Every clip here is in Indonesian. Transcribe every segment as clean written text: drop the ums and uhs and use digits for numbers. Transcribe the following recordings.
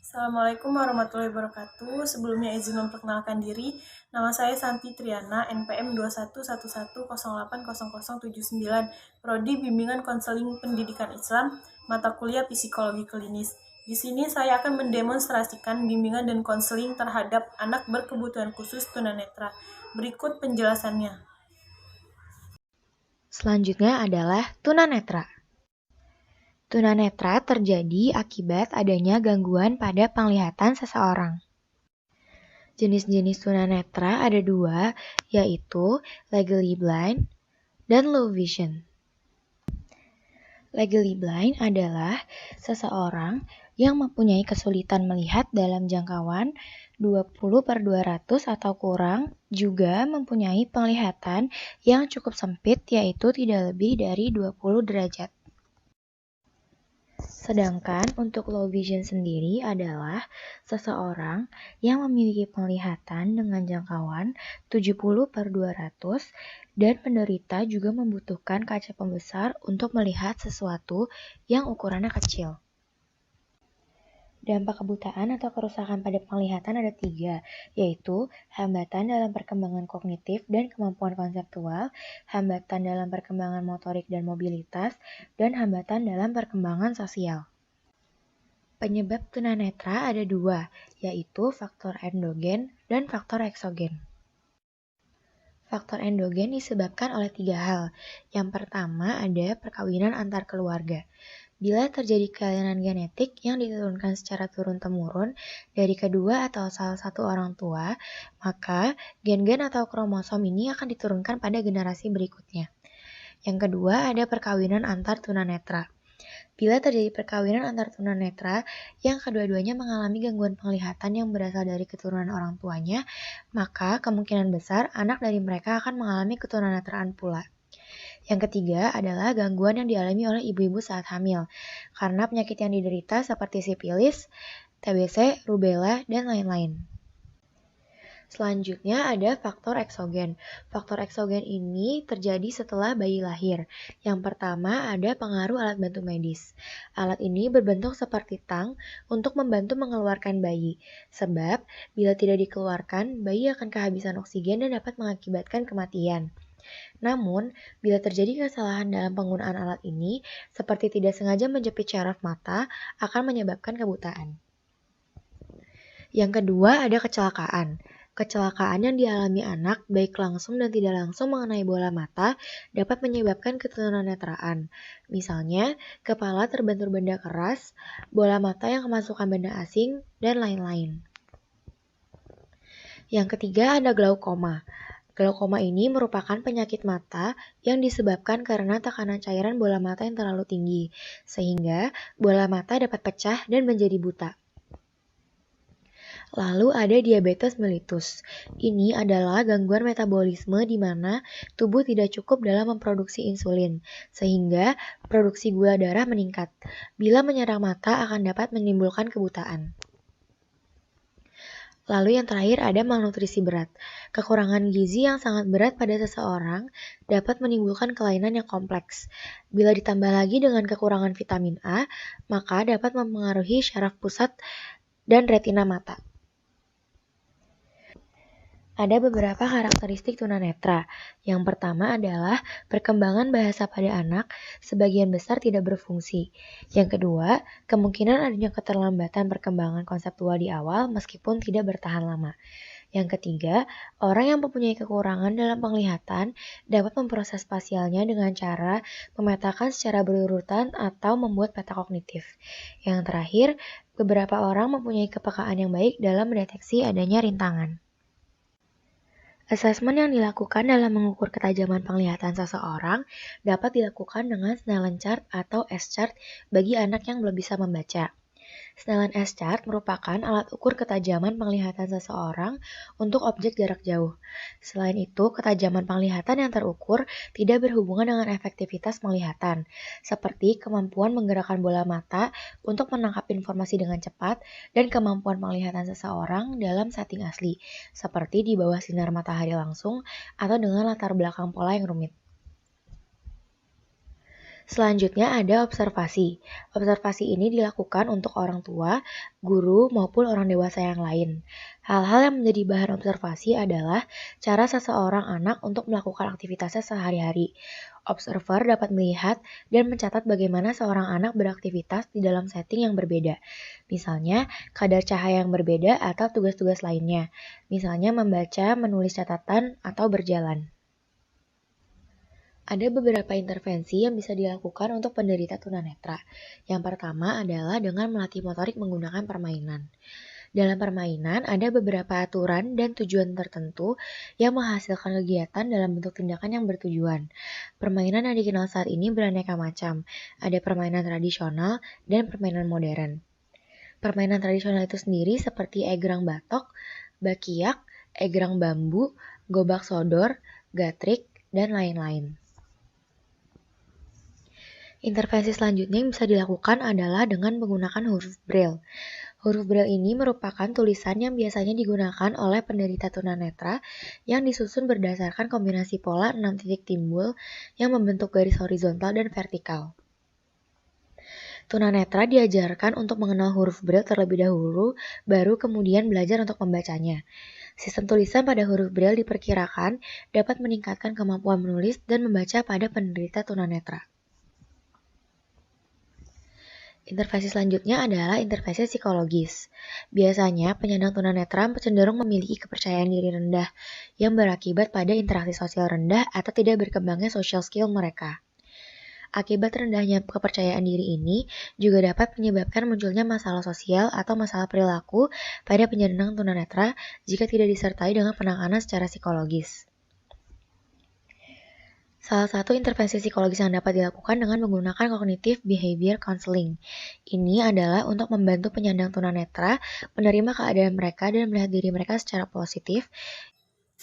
Assalamualaikum warahmatullahi wabarakatuh. Sebelumnya izin memperkenalkan diri. Nama saya Santi Triana, NPM 2111080079, Prodi Bimbingan Konseling Pendidikan Islam, mata kuliah Psikologi Klinis. Di sini saya akan mendemonstrasikan bimbingan dan konseling terhadap anak berkebutuhan khusus tunanetra. Berikut penjelasannya. Selanjutnya adalah tunanetra. Tunanetra terjadi akibat adanya gangguan pada penglihatan seseorang. Jenis-jenis tunanetra ada dua, yaitu legally blind dan low vision. Legally blind adalah seseorang yang mempunyai kesulitan melihat dalam jangkauan 20/200 atau kurang, juga mempunyai penglihatan yang cukup sempit, yaitu tidak lebih dari 20 derajat. Sedangkan untuk low vision sendiri adalah seseorang yang memiliki penglihatan dengan jangkauan 70/200 dan penderita juga membutuhkan kaca pembesar untuk melihat sesuatu yang ukurannya kecil. Dampak kebutaan atau kerusakan pada penglihatan ada 3, yaitu hambatan dalam perkembangan kognitif dan kemampuan konseptual, hambatan dalam perkembangan motorik dan mobilitas, dan hambatan dalam perkembangan sosial. Penyebab tunanetra ada 2, yaitu faktor endogen dan faktor eksogen. Faktor endogen disebabkan oleh 3 hal. Yang pertama ada perkawinan antar keluarga. Bila terjadi kelainan genetik yang diturunkan secara turun-temurun dari kedua atau salah satu orang tua, maka gen-gen atau kromosom ini akan diturunkan pada generasi berikutnya. Yang kedua ada perkawinan antar tunanetra. Bila terjadi perkawinan antar tunanetra yang kedua-duanya mengalami gangguan penglihatan yang berasal dari keturunan orang tuanya, maka kemungkinan besar anak dari mereka akan mengalami ketunanetraan pula. Yang ketiga adalah gangguan yang dialami oleh ibu-ibu saat hamil, karena penyakit yang diderita seperti sifilis, TBC, rubella, dan lain-lain. Selanjutnya ada faktor eksogen. Faktor eksogen ini terjadi setelah bayi lahir. Yang pertama ada pengaruh alat bantu medis. Alat ini berbentuk seperti tang untuk membantu mengeluarkan bayi. Sebab bila tidak dikeluarkan, bayi akan kehabisan oksigen dan dapat mengakibatkan kematian. Namun, bila terjadi kesalahan dalam penggunaan alat ini, seperti tidak sengaja menjepit syaraf mata, akan menyebabkan kebutaan. Yang kedua ada kecelakaan. Kecelakaan yang dialami anak, baik langsung dan tidak langsung mengenai bola mata, dapat menyebabkan ketunanetraan. Misalnya, kepala terbentur benda keras, bola mata yang kemasukan benda asing, dan lain-lain. Yang ketiga ada glaukoma. Glaukoma ini merupakan penyakit mata yang disebabkan karena tekanan cairan bola mata yang terlalu tinggi, sehingga bola mata dapat pecah dan menjadi buta. Lalu ada diabetes mellitus. Ini adalah gangguan metabolisme di mana tubuh tidak cukup dalam memproduksi insulin, sehingga produksi gula darah meningkat. Bila menyerang mata akan dapat menimbulkan kebutaan. Lalu yang terakhir ada malnutrisi berat. Kekurangan gizi yang sangat berat pada seseorang dapat menimbulkan kelainan yang kompleks. Bila ditambah lagi dengan kekurangan vitamin A, maka dapat mempengaruhi syaraf pusat dan retina mata. Ada beberapa karakteristik tunanetra. Yang pertama adalah perkembangan bahasa pada anak sebagian besar tidak berfungsi. Yang kedua, kemungkinan adanya keterlambatan perkembangan konseptual di awal meskipun tidak bertahan lama. Yang ketiga, orang yang mempunyai kekurangan dalam penglihatan dapat memproses spasialnya dengan cara memetakan secara berurutan atau membuat peta kognitif. Yang terakhir, beberapa orang mempunyai kepekaan yang baik dalam mendeteksi adanya rintangan. Asesmen yang dilakukan dalam mengukur ketajaman penglihatan seseorang dapat dilakukan dengan Snellen chart atau S-chart bagi anak yang belum bisa membaca. Snellen S-chart merupakan alat ukur ketajaman penglihatan seseorang untuk objek jarak jauh. Selain itu, ketajaman penglihatan yang terukur tidak berhubungan dengan efektivitas penglihatan, seperti kemampuan menggerakkan bola mata untuk menangkap informasi dengan cepat dan kemampuan penglihatan seseorang dalam setting asli, seperti di bawah sinar matahari langsung atau dengan latar belakang pola yang rumit. Selanjutnya ada observasi. Observasi ini dilakukan untuk orang tua, guru, maupun orang dewasa yang lain. Hal-hal yang menjadi bahan observasi adalah cara seseorang anak untuk melakukan aktivitasnya sehari-hari. Observer dapat melihat dan mencatat bagaimana seorang anak beraktivitas di dalam setting yang berbeda. Misalnya, kadar cahaya yang berbeda atau tugas-tugas lainnya. Misalnya membaca, menulis catatan, atau berjalan. Ada beberapa intervensi yang bisa dilakukan untuk penderita tunanetra. Yang pertama adalah dengan melatih motorik menggunakan permainan. Dalam permainan, ada beberapa aturan dan tujuan tertentu yang menghasilkan kegiatan dalam bentuk tindakan yang bertujuan. Permainan yang dikenal saat ini beraneka macam. Ada permainan tradisional dan permainan modern. Permainan tradisional itu sendiri seperti egrang batok, bakiak, egrang bambu, gobak sodor, gatrik, dan lain-lain. Intervensi selanjutnya yang bisa dilakukan adalah dengan menggunakan huruf Braille. Huruf Braille ini merupakan tulisan yang biasanya digunakan oleh penderita tunanetra yang disusun berdasarkan kombinasi pola 6 titik timbul yang membentuk garis horizontal dan vertikal. Tunanetra diajarkan untuk mengenal huruf Braille terlebih dahulu, baru kemudian belajar untuk membacanya. Sistem tulisan pada huruf Braille diperkirakan dapat meningkatkan kemampuan menulis dan membaca pada penderita tunanetra. Intervensi selanjutnya adalah intervensi psikologis. Biasanya, penyandang tunanetra cenderung memiliki kepercayaan diri rendah yang berakibat pada interaksi sosial rendah atau tidak berkembangnya social skill mereka. Akibat rendahnya kepercayaan diri ini juga dapat menyebabkan munculnya masalah sosial atau masalah perilaku pada penyandang tunanetra jika tidak disertai dengan penanganan secara psikologis. Salah satu intervensi psikologis yang dapat dilakukan dengan menggunakan cognitive behavior counseling. Ini adalah untuk membantu penyandang tunanetra menerima keadaan mereka dan melihat diri mereka secara positif.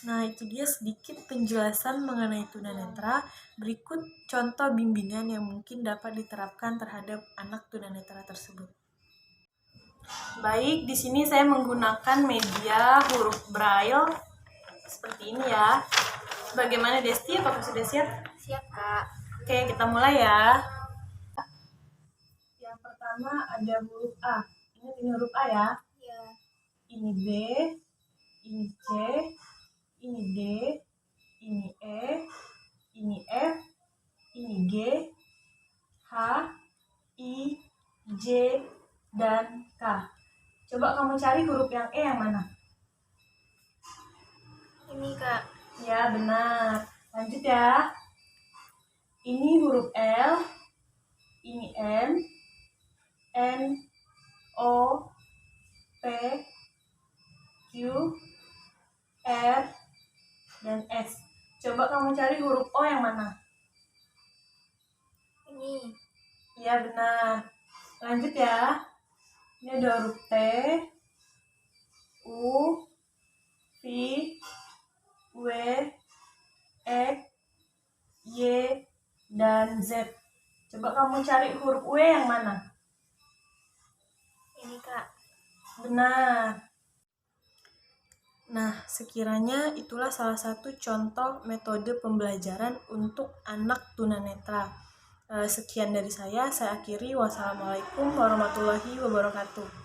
Nah, itu dia sedikit penjelasan mengenai tunanetra. Berikut contoh bimbingan yang mungkin dapat diterapkan terhadap anak tunanetra tersebut. Baik, di sini saya menggunakan media huruf Braille seperti ini ya. Bagaimana Desti? Apakah sudah siap? Siap, Kak. Oke, kita mulai ya. Yang pertama ada huruf A. Ini huruf A ya. Ya. Ini B, ini C, ini D, ini E, ini F, ini G, H, I, J, dan K. Coba kamu cari huruf yang E yang mana? Ini, Kak. Ya, benar. Lanjut ya. Ini huruf L, ini N, O, P, Q, R, dan S. Coba kamu cari huruf O yang mana? Ini. Iya, benar. Lanjut ya. Ini ada huruf T, U, V, W, X, Y, dan Z. Coba kamu cari huruf W yang mana? Ini, Kak. Benar. Nah, sekiranya itulah salah satu contoh metode pembelajaran untuk anak tunanetra. Sekian dari saya akhiri. Wassalamualaikum warahmatullahi wabarakatuh.